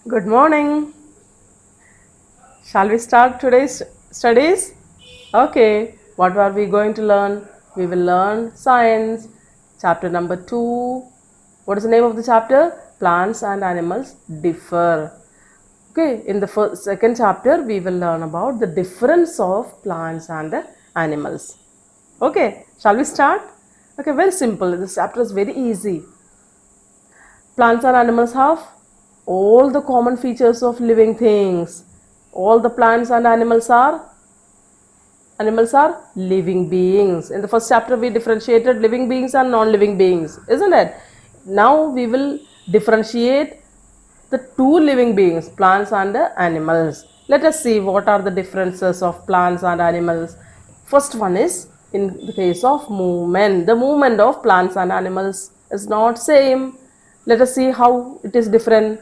Good morning. Shall we start today's studies? Okay, what are we going to learn? We will learn science, chapter number 2. What is the name of the chapter? Plants and animals differ. Okay, in the second chapter, we will learn about the difference of plants and animals. Okay, shall we start? Okay, very simple. This chapter is very easy. Plants and animals have all the common features of living things. All the plants and animals are living beings. In the first chapter we differentiated living beings and non-living beings, isn't it? Now we will differentiate the two living beings, plants and animals. Let us see what are the differences of plants and animals. First one is in the case of movement. The movement of plants and animals is not same. Let us see how it is different.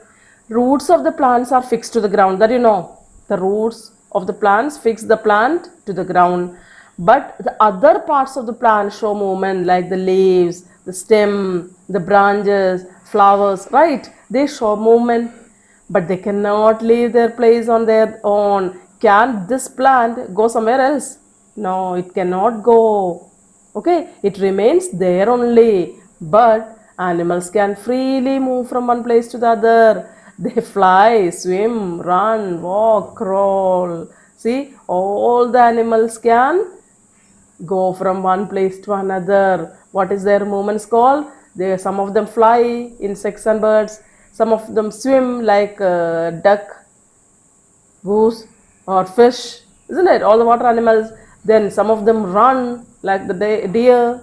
Roots of the plants are fixed to the ground. That you know. The roots of the plants fix the plant to the ground. But the other parts of the plant show movement like the leaves, the stem, the branches, flowers, right? They show movement, but they cannot leave their place on their own. Can this plant go somewhere else? No, it cannot go. Okay, it remains there only. But animals can freely move from one place to the other. They fly, swim, run, walk, crawl. See, all the animals can go from one place to another. What is their movements called? They, some of them fly, insects and birds. Some of them swim like duck, goose, or fish, isn't it? All the water animals. Then some of them run like the deer.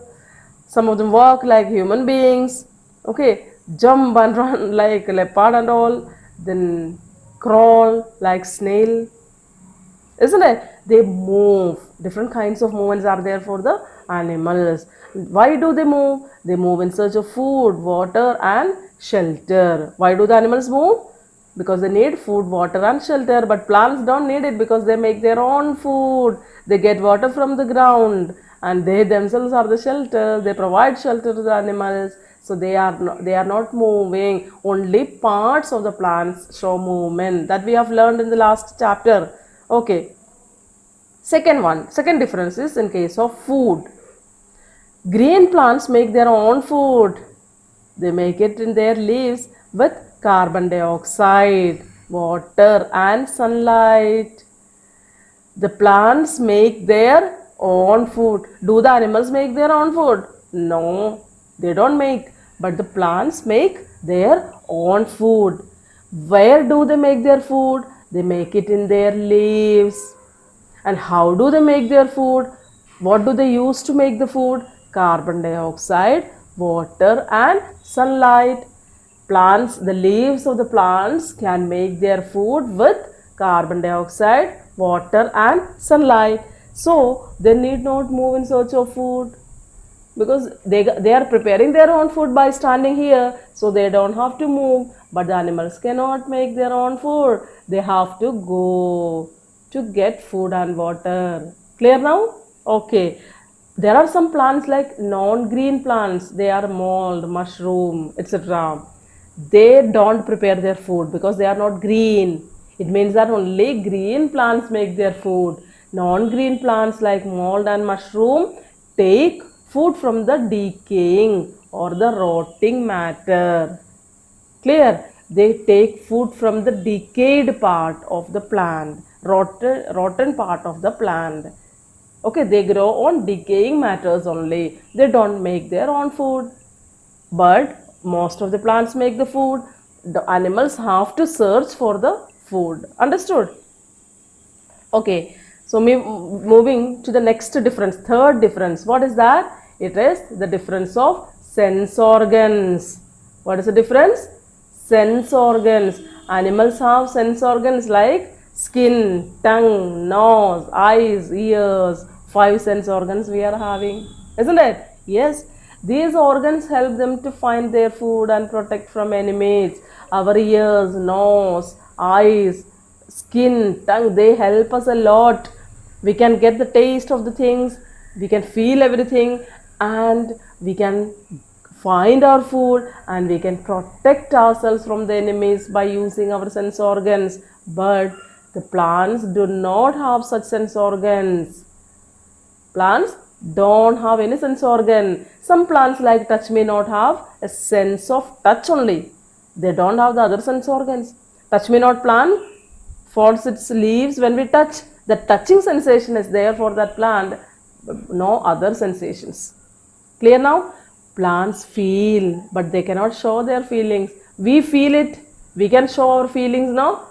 Some of them walk like human beings. Okay, jump and run like leopard and all. Then crawl like snail, isn't it? They move. Different kinds of movements are there for the animals. Why do they move? They move in search of food, water, and shelter. Why do the animals move? Because they need food, water, and shelter. But plants don't need it because they make their own food. They get water from the ground, and they themselves are the shelter. They provide shelter to the animals. So they are not moving. Only parts of the plants show movement. That we have learned in the last chapter. Okay. Second difference is in case of food. Green plants make their own food. They make it in their leaves with carbon dioxide, water, and sunlight. The plants make their own food. Do the animals make their own food? No, they don't make. But the plants make their own food. Where do they make their food? They make it in their leaves. And how do they make their food? What do they use to make the food? Carbon dioxide, water, and sunlight. Plants, the leaves of the plants can make their food with carbon dioxide, water, and sunlight. So they need not move in search of food because they are preparing their own food by standing here, so they don't have to move. But the animals cannot make their own food. They have to go to get food and water. Clear now? Okay. There are some plants like non-green plants. They are mold, mushroom, etc. They don't prepare their food because they are not green. It means that only green plants make their food. Non-green plants like mold and mushroom take food from the decaying or the rotting matter. Clear? They take food from the decayed part of the plant, rotten part of the plant. Okay, they grow on decaying matters only. They don't make their own food. But most of the plants make the food. The animals have to search for the food. Understood? Okay, so moving to the next difference, third difference. What is that? It is the difference of sense organs. What is the difference? Sense organs. Animals have sense organs like skin, tongue, nose, eyes, ears. 5 sense organs we are having, isn't it? Yes, these organs help them to find their food and protect from enemies. Our ears, nose, eyes, skin, tongue, they help us a lot. We can get the taste of the things, we can feel everything, and we can find our food, and we can protect ourselves from the enemies by using our sense organs. But the plants do not have such sense organs. Plants don't have any sense organ. Some plants like touch may not have a sense of touch only. They don't have the other sense organs. Touch me not plant folds its leaves when we touch. The touching sensation is there for that plant. No other sensations. Clear now? Plants feel, but they cannot show their feelings. We feel it. We can show our feelings now.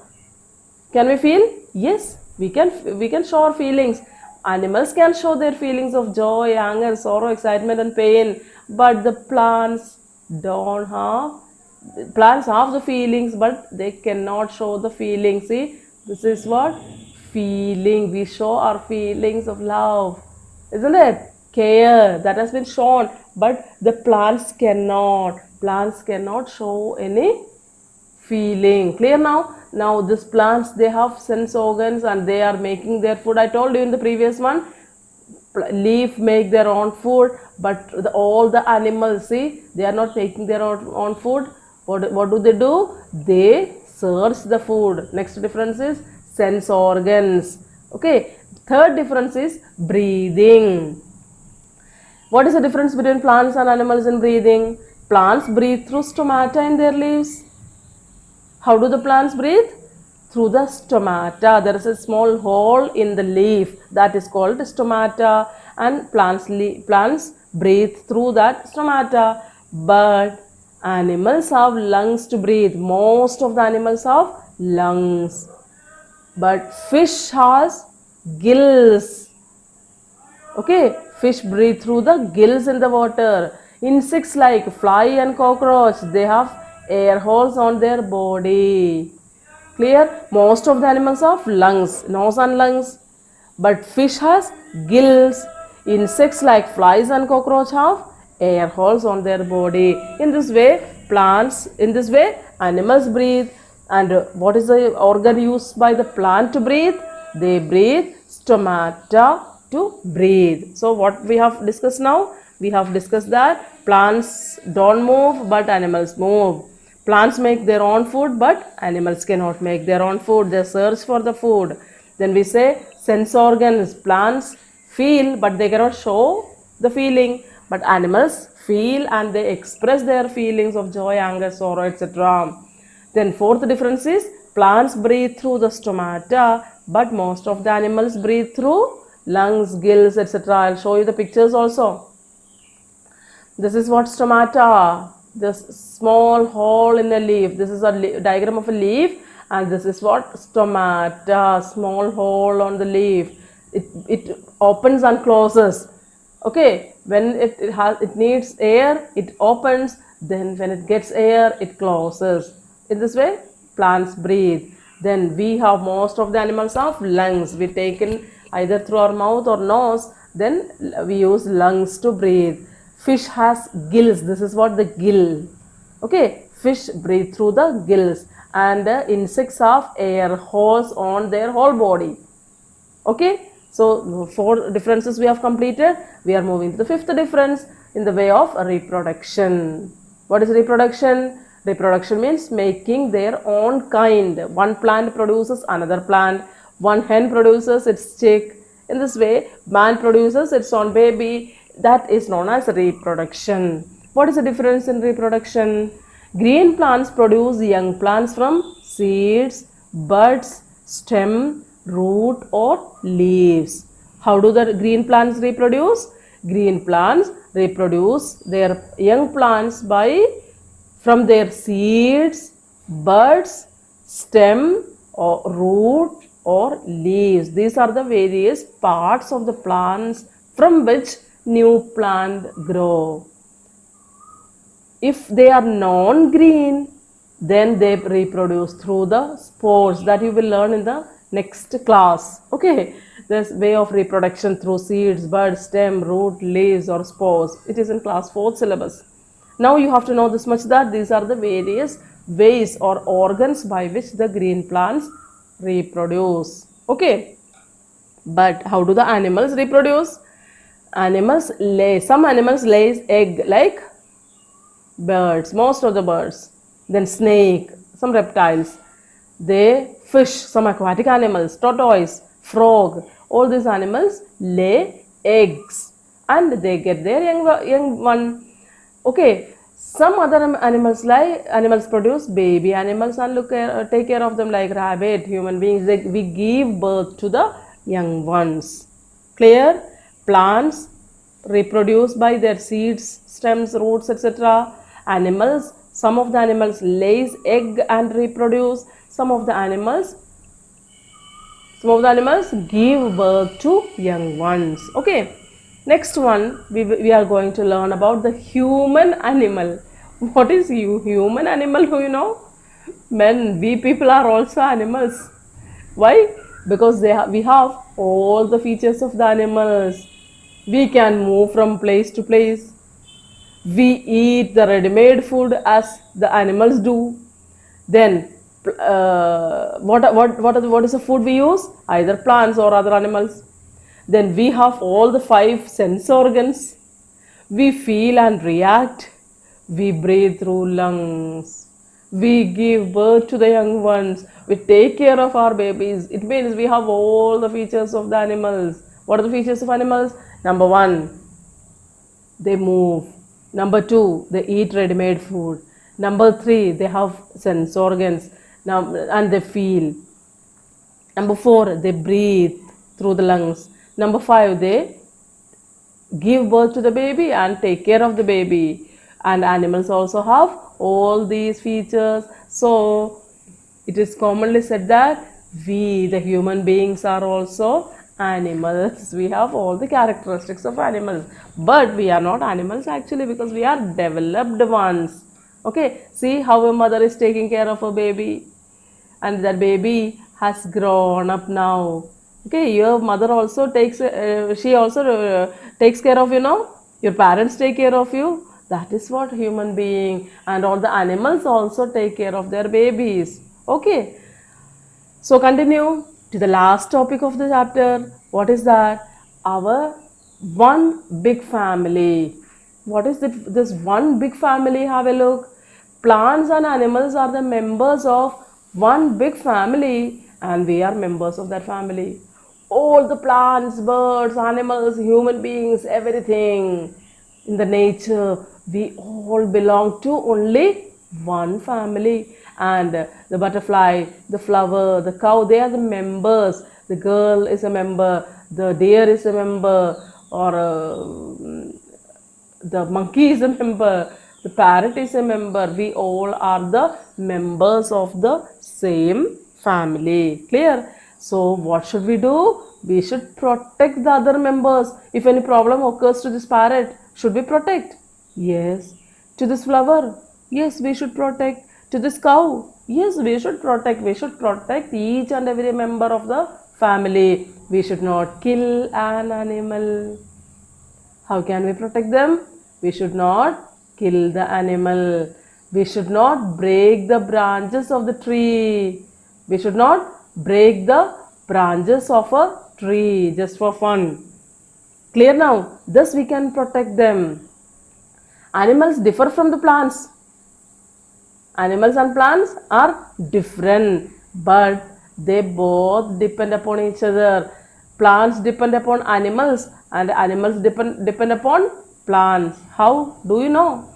Can we feel? Yes, we can show our feelings. Animals can show their feelings of joy, anger, sorrow, excitement and pain, but the plants don't have. Plants have the feelings, but they cannot show the feelings. See, this is what? Feeling. We show our feelings of love, isn't it? Care that has been shown, but the plants cannot. Plants cannot show any feeling. Clear now? Now these plants, they have sense organs and they are making their food. I told you in the previous one, leaf make their own food, but all the animals, see, they are not making their own food. What do? They search the food. Next difference is sense organs. Okay. Third difference is breathing. What is the difference between plants and animals in breathing? Plants breathe through stomata in their leaves. How do the plants breathe? Through the stomata. There is a small hole in the leaf that is called stomata, and plants breathe through that stomata. But animals have lungs to breathe. Most of the animals have lungs. But fish has gills. Okay, fish breathe through the gills in the water. Insects like fly and cockroach, they have air holes on their body. Clear? Most of the animals have lungs, nose and lungs. But fish has gills. Insects like flies and cockroach have air holes on their body. In this way, animals breathe. And what is the organ used by the plant to breathe? They breathe stomata to breathe. So what we have discussed now? We have discussed that plants don't move but animals move. Plants make their own food but animals cannot make their own food. They search for the food. Then we say sense organs. Plants feel but they cannot show the feeling. But animals feel and they express their feelings of joy, anger, sorrow, etc. Then fourth difference is plants breathe through the stomata, but most of the animals breathe through lungs, gills, etc. I'll show you the pictures also. This is what stomata, this small hole in a leaf. This is a diagram of a leaf, and this is what stomata, small hole on the leaf. It opens and closes. Okay, when it needs air, it opens. Then when it gets air, it closes. In this way, plants breathe. Then we have, most of the animals have lungs. We take in either through our mouth or nose. Then we use lungs to breathe. Fish has gills. This is what the gill. Okay, fish breathe through the gills. And insects have air holes on their whole body. Okay, so 4 differences we have completed. We are moving to the 5th difference in the way of reproduction. What is reproduction? Reproduction means making their own kind. One plant produces another plant. One hen produces its chick. In this way, man produces its own baby. That is known as reproduction. What is the difference in reproduction? Green plants produce young plants from seeds, buds, stem, root or leaves. How do the green plants reproduce? Green plants reproduce their young plants from their seeds, buds, stem or root or leaves. These are the various parts of the plants from which new plant grow. If they are non-green, then they reproduce through the spores that you will learn in the next class. Okay, this way of reproduction through seeds, buds, stem, root, leaves or spores. It is in class 4th syllabus. Now you have to know this much, that these are the various ways or organs by which the green plants reproduce. Okay, but how do the animals reproduce? Animals lay. Some animals lay egg like birds, most of the birds. Then snake, some reptiles. They fish, some aquatic animals, tortoise, frog. All these animals lay eggs and they get their young one. Okay, some other animals like animals produce baby animals and take care of them like rabbit, human beings. We give birth to the young ones. Clear? Plants reproduce by their seeds, stems, roots, etc. Animals, some of the animals lays egg and reproduce. Some of the animals give birth to young ones. Okay. Next one, we are going to learn about the human animal. What is human animal? Who you know? Men, we people are also animals. Why? Because we have all the features of the animals. We can move from place to place. We eat the ready-made food as the animals do. Then, what is the food we use? Either plants or other animals. Then we have all the 5 sense organs. We feel and react. We breathe through lungs. We give birth to the young ones. We take care of our babies. It means we have all the features of the animals. What are the features of animals? Number 1, they move. Number 2, they eat ready-made food. Number 3, they have sense organs and they feel. Number 4, they breathe through the lungs. Number 5, they give birth to the baby and take care of the baby. And animals also have all these features. So it is commonly said that we, the human beings, are also animals. We have all the characteristics of animals, but we are not animals actually, because we are developed ones. Okay, see how a mother is taking care of a baby, and that baby has grown up now. Okay, your mother also she also takes care of, your parents take care of you. That is what human being, and all the animals also take care of their babies. Okay, so continue to the last topic of the chapter. What is that? Our one big family. What is this one big family? Have a look. Plants and animals are the members of one big family, and we are members of that family. All the plants, birds, animals, human beings, everything in the nature, we all belong to only one family. And the butterfly, the flower, the cow, they are the members. The girl is a member, the deer is a member, or the monkey is a member, the parrot is a member. We all are the members of the same family. Clear? So what should we do? We should protect the other members. If any problem occurs to this parrot, should we protect? Yes. To this flower? Yes, we should protect. To this cow? Yes, we should protect. We should protect each and every member of the family. We should not kill an animal. How can we protect them? We should not kill the animal. We should not break the branches of the tree. We should not break the branches of a tree just for fun. Clear now? Thus we can protect them. Animals differ from the plants. Animals and plants are different, but they both depend upon each other. Plants depend upon animals and animals depend upon plants. How do you know?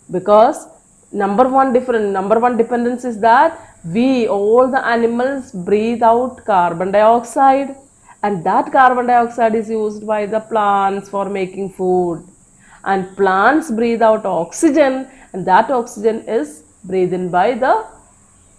Because number one dependence is that we, all the animals, breathe out carbon dioxide, and that carbon dioxide is used by the plants for making food, and plants breathe out oxygen, and that oxygen is breathed in by the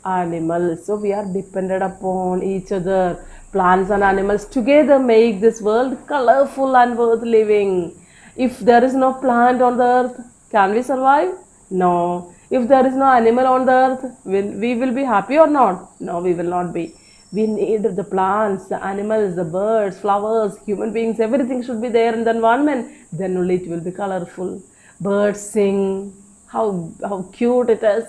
animals. So we are dependent upon each other. Plants and animals together make this world colorful and worth living. If there is no plant on the earth, can we survive? No. If there is no animal on the earth, we will be happy or not? No, we will not be. We need the plants, the animals, the birds, flowers, human beings, everything should be there in the environment. Then only it will be colorful. Birds sing, how cute it is.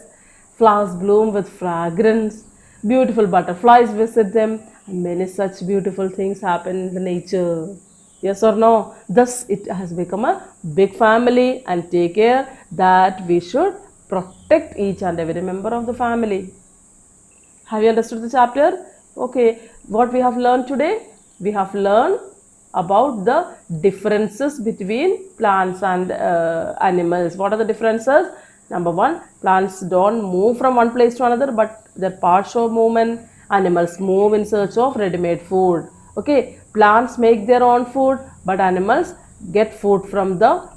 Flowers bloom with fragrance. Beautiful butterflies visit them, and many such beautiful things happen in the nature. Yes or no? Thus, it has become a big family, and take care that we should protect each and every member of the family. Have you understood the chapter? Okay, what we have learned today? We have learned about the differences between plants and animals. What are the differences? Number one, plants don't move from one place to another, but their parts show movement. Animals move in search of ready-made food. Okay, plants make their own food, but animals get food from the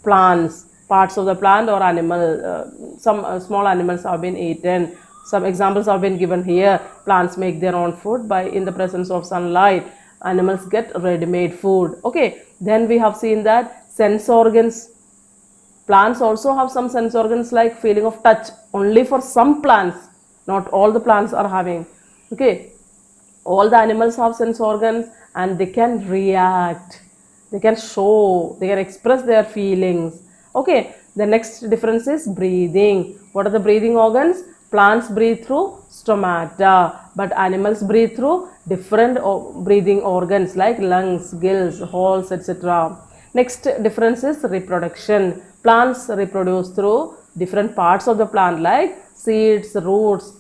plants, parts of the plant or animal. Some small animals have been eaten. Some examples have been given here. Plants make their own food by in the presence of sunlight. Animals get ready-made food. Okay, then we have seen that sense organs. Plants also have some sense organs like feeling of touch. Only for some plants, not all the plants are having. Okay, all the animals have sense organs and they can react, they can show, they can express their feelings. Okay, the next difference is breathing. What are the breathing organs? Plants breathe through stomata, but animals breathe through different breathing organs like lungs, gills, halls, etc. Next difference is reproduction. Plants reproduce through different parts of the plant like seeds, roots,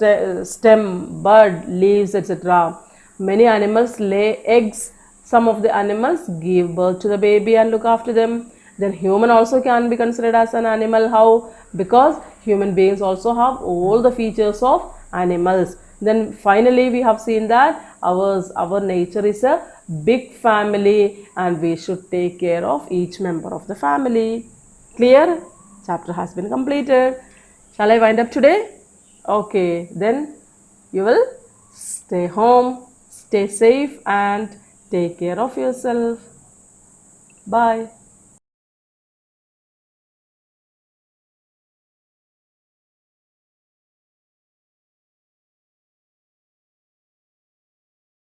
stem, bud, leaves, etc. Many animals lay eggs. Some of the animals give birth to the baby and look after them. Then human also can be considered as an animal. How? Because human beings also have all the features of animals. Then finally we have seen that our nature is a big family and we should take care of each member of the family. Clear? Chapter has been completed. Shall I wind up today? Okay, then you will stay home, stay safe, and take care of yourself. Bye.